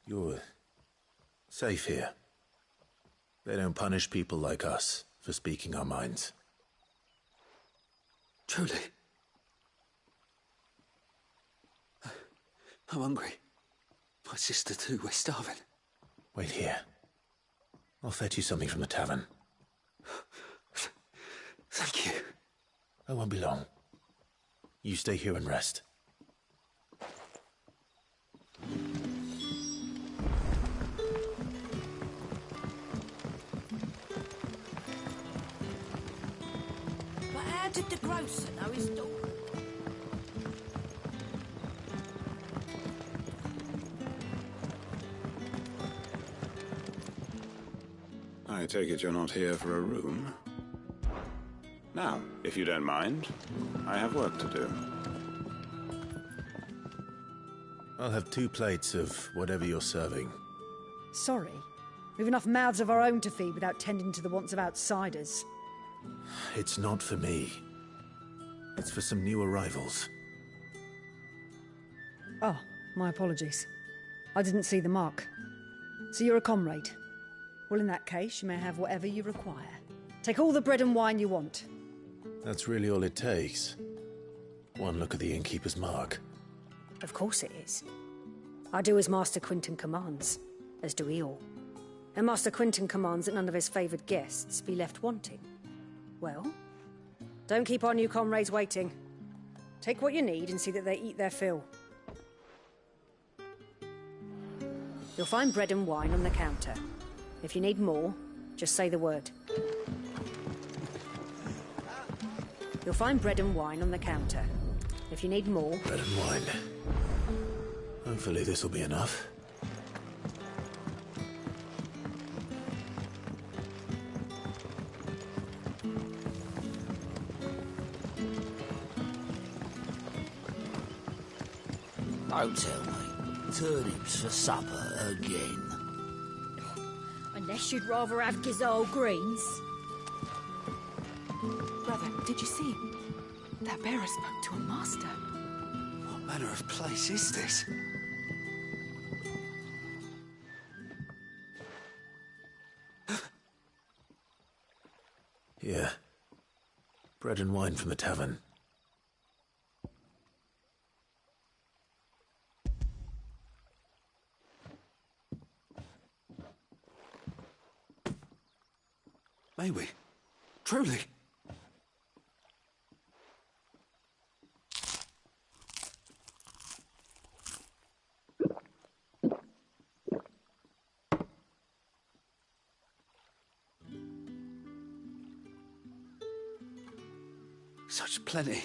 You're safe here. They don't punish people like us for speaking our minds. Truly. I'm hungry. My sister too, we're starving. Wait here. I'll fetch you something from the tavern. Thank you. I won't be long. You stay here and rest. But how did the grocer know his daughter? I take it you're not here for a room. Now, if you don't mind, I have work to do. I'll have 2 plates of whatever you're serving. Sorry. We've enough mouths of our own to feed without tending to the wants of outsiders. It's not for me. It's for some new arrivals. Oh, my apologies. I didn't see the mark. So you're a comrade? Well, in that case, you may have whatever you require. Take all the bread and wine you want. That's really all it takes. One look at the innkeeper's mark. Of course it is. I do as Master Quinton commands, as do we all. And Master Quinton commands that none of his favoured guests be left wanting. Well, don't keep our new comrades waiting. Take what you need and see that they eat their fill. You'll find bread and wine on the counter. If you need more, just say the word. You'll find bread and wine on the counter. If you need more... Bread and wine. Hopefully this will be enough. Don't tell me. Turnips for supper again. Unless you'd rather have gizzard greens. Brother, did you see? That bearer spoke to a master. What manner of place is this? Here. Bread and wine from the tavern. May we? Truly? Such plenty.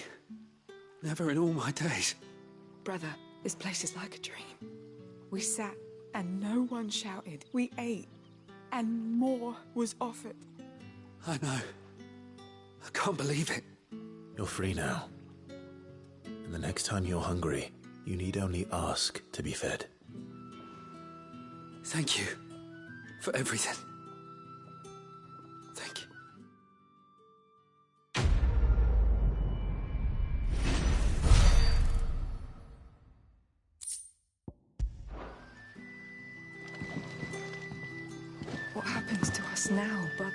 Never in all my days. Brother, this place is like a dream. We sat and no one shouted. We ate and more was offered. I know. I can't believe it. You're free now. And the next time you're hungry, you need only ask to be fed. Thank you for everything. Thank you. What happens to us now, brother?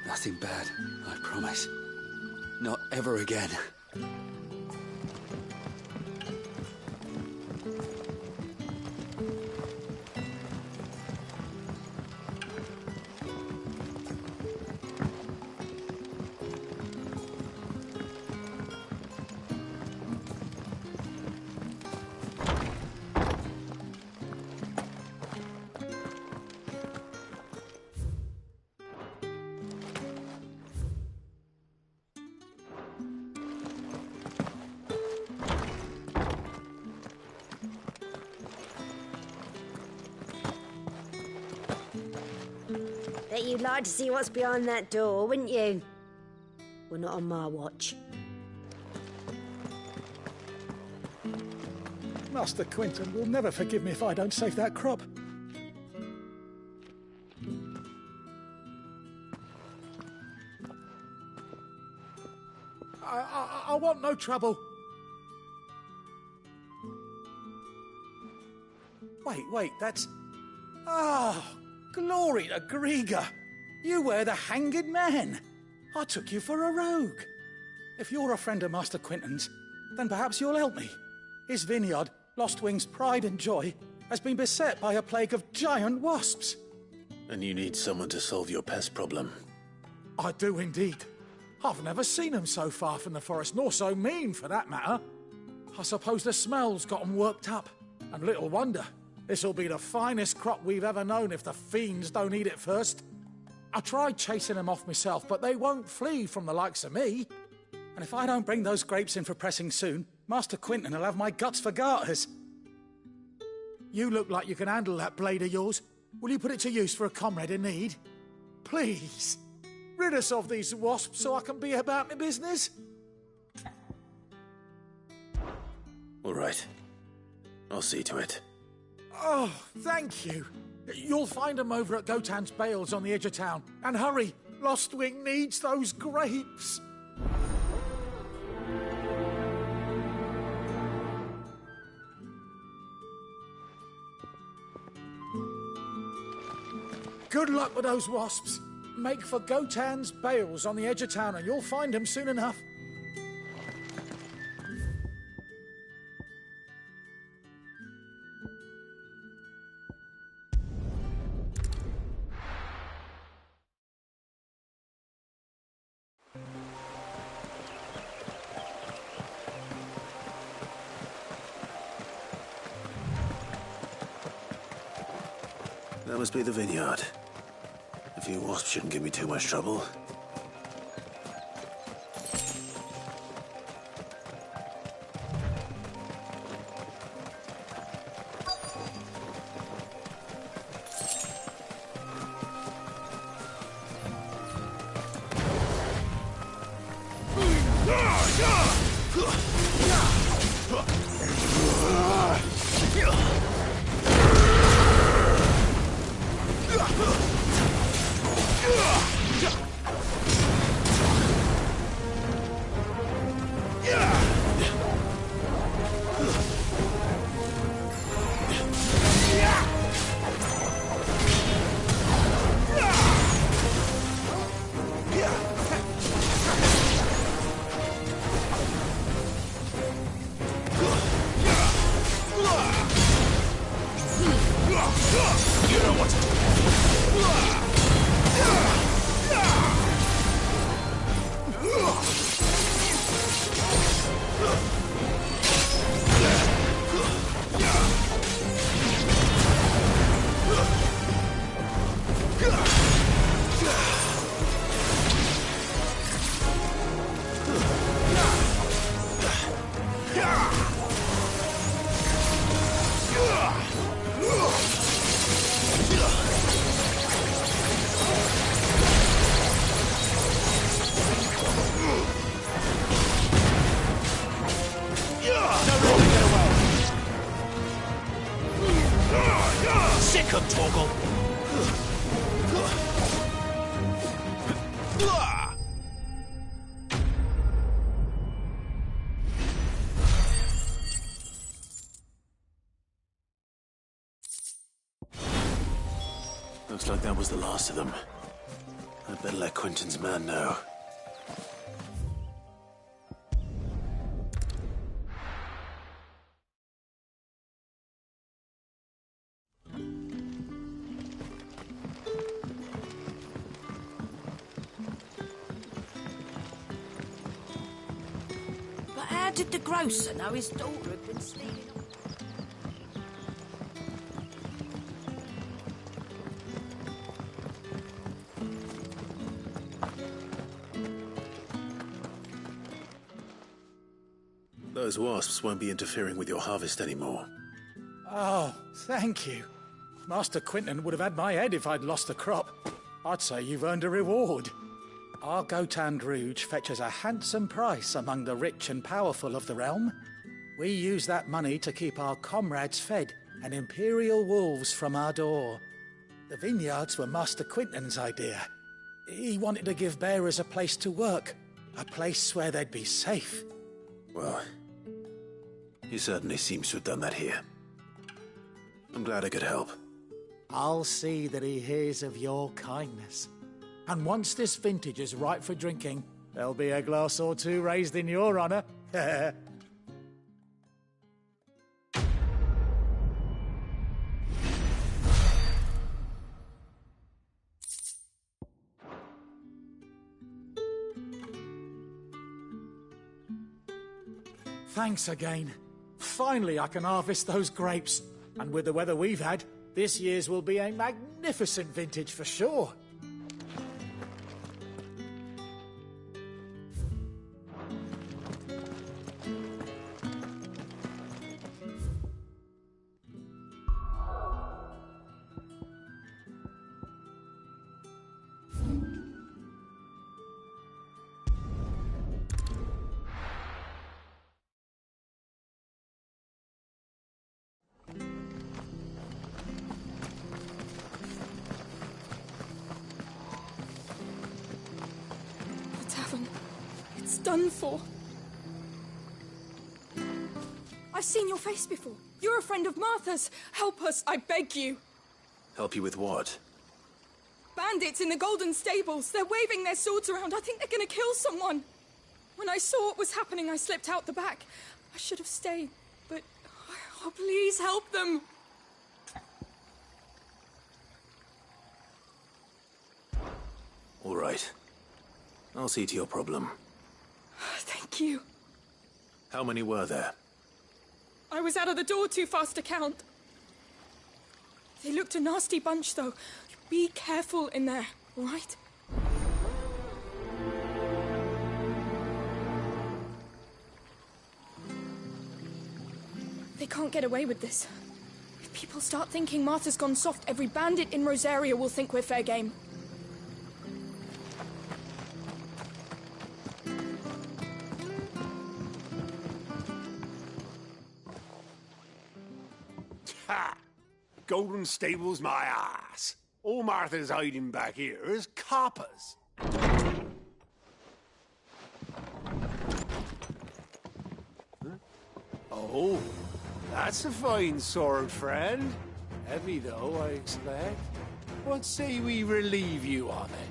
Nothing bad, I promise. Not ever again. Bet you'd like to see what's behind that door, wouldn't you? Well, not on my watch. Master Quinton will never forgive me if I don't save that crop. I want no trouble. Wait, that's... Ah, glory to Griga. You were the hanged man. I took you for a rogue. If you're a friend of Master Quinton's, then perhaps you'll help me. His vineyard, Lostwing's pride and joy, has been beset by a plague of giant wasps. And you need someone to solve your pest problem. I do indeed. I've never seen 'em so far from the forest, nor so mean, for that matter. I suppose the smell's got 'em worked up. And little wonder. This'll be the finest crop we've ever known if the fiends don't eat it first. I tried chasing 'em off myself, but they won't flee from the likes of me. And if I don't bring those grapes in for pressing soon, Master Quinton will have my guts for garters. You look like you can handle that blade of yours. Will you put it to use for a comrade in need? Please, rid us of these wasps so I can be about my business. All right. I'll see to it. Oh, thank you. You'll find 'em over at Gotan's Bales on the edge of town. And hurry, Lostwing needs those grapes. Good luck with those wasps. Make for Gotan's Bales on the edge of town and you'll find 'em soon enough. That must be the vineyard. A few wasps shouldn't give me too much trouble. Looks like that was the last of them. I'd better let Quinton's man know. But how did the grocer know his daughter had been stealing? Those wasps won't be interfering with your harvest anymore. Oh, thank you. Master Quinton would have had my head if I'd lost the crop. I'd say you've earned a reward. Our Gotan Rouge fetches a handsome price among the rich and powerful of the realm. We use that money to keep our comrades fed and imperial wolves from our door. The vineyards were Master Quinton's idea. He wanted to give bearers a place to work, a place where they'd be safe. Well, he certainly seems to have done that here. I'm glad I could help. I'll see that he hears of your kindness. And once this vintage is ripe for drinking, there'll be a glass or two raised in your honor. Thanks again. Finally I can harvest those grapes. And with the weather we've had, this year's will be a magnificent vintage for sure. It's done for. I've seen your face before. You're a friend of Martha's. Help us, I beg you. Help you with what? Bandits in the Golden Stables. They're waving their swords around. I think they're going to kill someone. When I saw what was happening, I slipped out the back. I should have stayed, but... Oh, please help them. All right. I'll see to your problem. Thank you. How many were there? I was out of the door too fast to count. They looked a nasty bunch, though. Be careful in there, all right? They can't get away with this. If people start thinking Martha's gone soft, every bandit in Rosaria will think we're fair game. Ha! Golden Stables my ass. All Martha's hiding back here is coppers. Huh? Oh, that's a fine sword, friend. Heavy, though, I expect. What say we relieve you of it?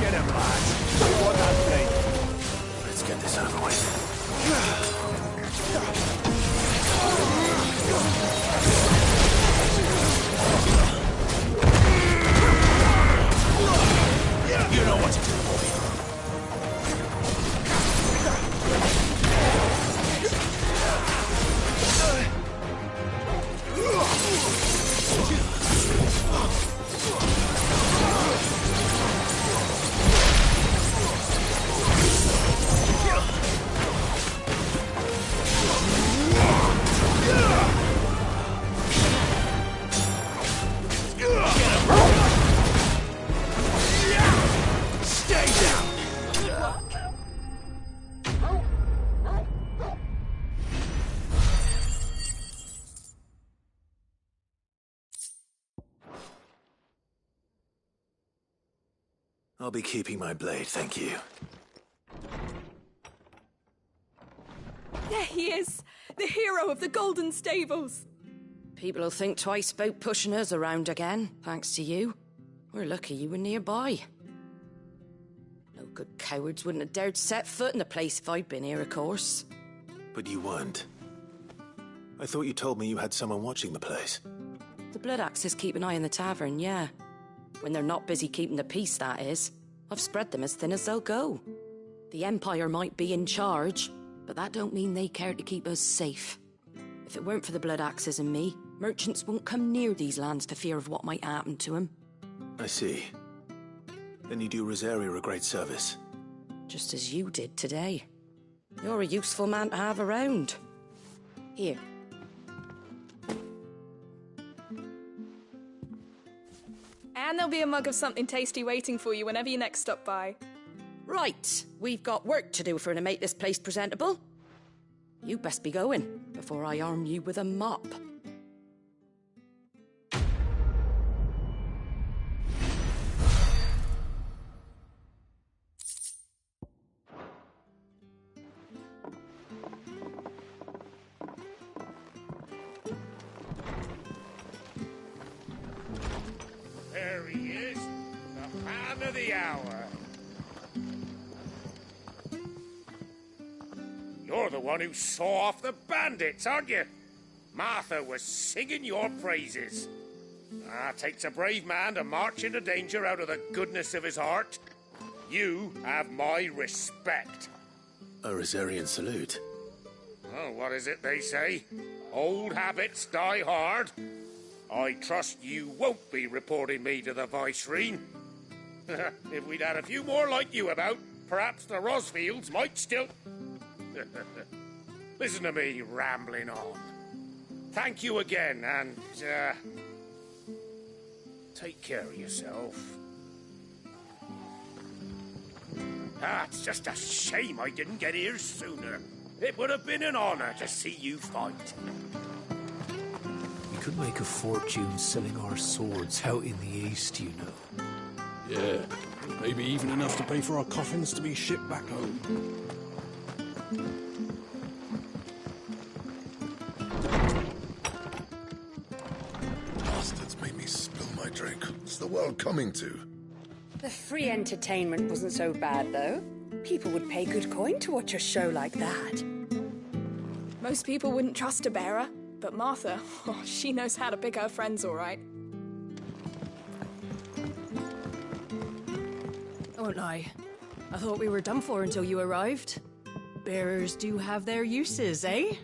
Get him, lads. What that thing? Let's get this over with. You know what to do, boy. I'll be keeping my blade, thank you. There he is, the hero of the Golden Stables. People will think twice about pushing us around again, thanks to you. We're lucky you were nearby. No good cowards wouldn't have dared set foot in the place if I'd been here, of course. But you weren't. I thought you told me you had someone watching the place. The Blood Axes keep an eye on the tavern, yeah. When they're not busy keeping the peace, that is. I've spread them as thin as they'll go. The Empire might be in charge, but that don't mean they care to keep us safe. If it weren't for the Blood Axes and me, merchants won't come near these lands for fear of what might happen to them. I see. Then you do Rosaria a great service. Just as you did today. You're a useful man to have around. Here. And there'll be a mug of something tasty waiting for you whenever you next stop by. Right, we've got work to do for to make this place presentable. You best be going, before I arm you with a mop. There he is, the man of the hour. You're the one who saw off the bandits, aren't you? Martha was singing your praises. Takes a brave man to march into danger out of the goodness of his heart. You have my respect. A Rosarian salute. Oh, what is it they say? Old habits die hard. I trust you won't be reporting me to the Viceroy. If we'd had a few more like you about, perhaps the Rosfields might still... Listen to me rambling on. Thank you again, and, take care of yourself. It's just a shame I didn't get here sooner. It would have been an honor to see you fight. We could make a fortune selling our swords out in the east, you know. Yeah, maybe even enough to pay for our coffins to be shipped back home. Bastards made me spill my drink. What's the world coming to? The free entertainment wasn't so bad, though. People would pay good coin to watch a show like that. Most people wouldn't trust a bearer, but Martha, she knows how to pick her friends all right. I won't lie. I thought we were done for until you arrived. Bearers do have their uses, eh?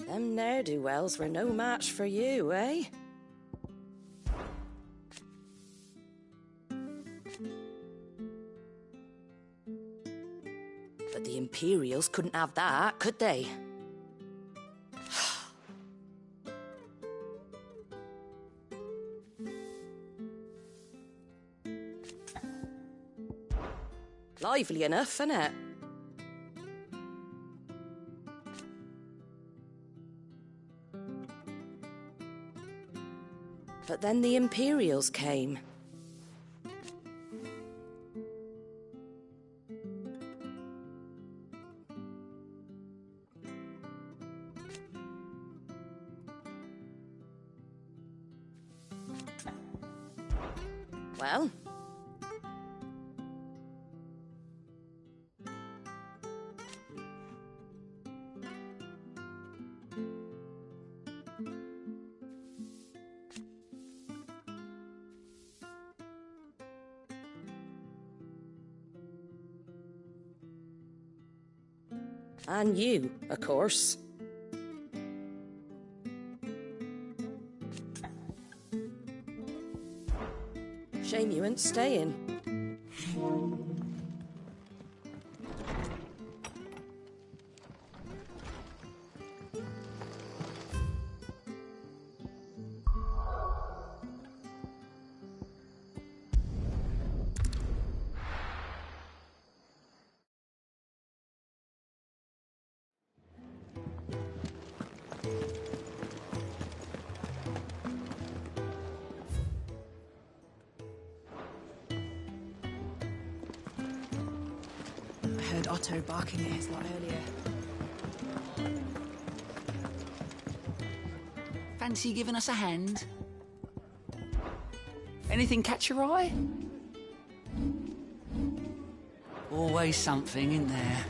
Them ne'er-do-wells were no match for you, eh? But the Imperials couldn't have that, could they? Lively enough, innit? But then the Imperials came. Well? And you, of course. Shame you ain't staying. I heard Otto barking at his lot earlier. Fancy giving us a hand? Anything catch your eye? Always something, in there?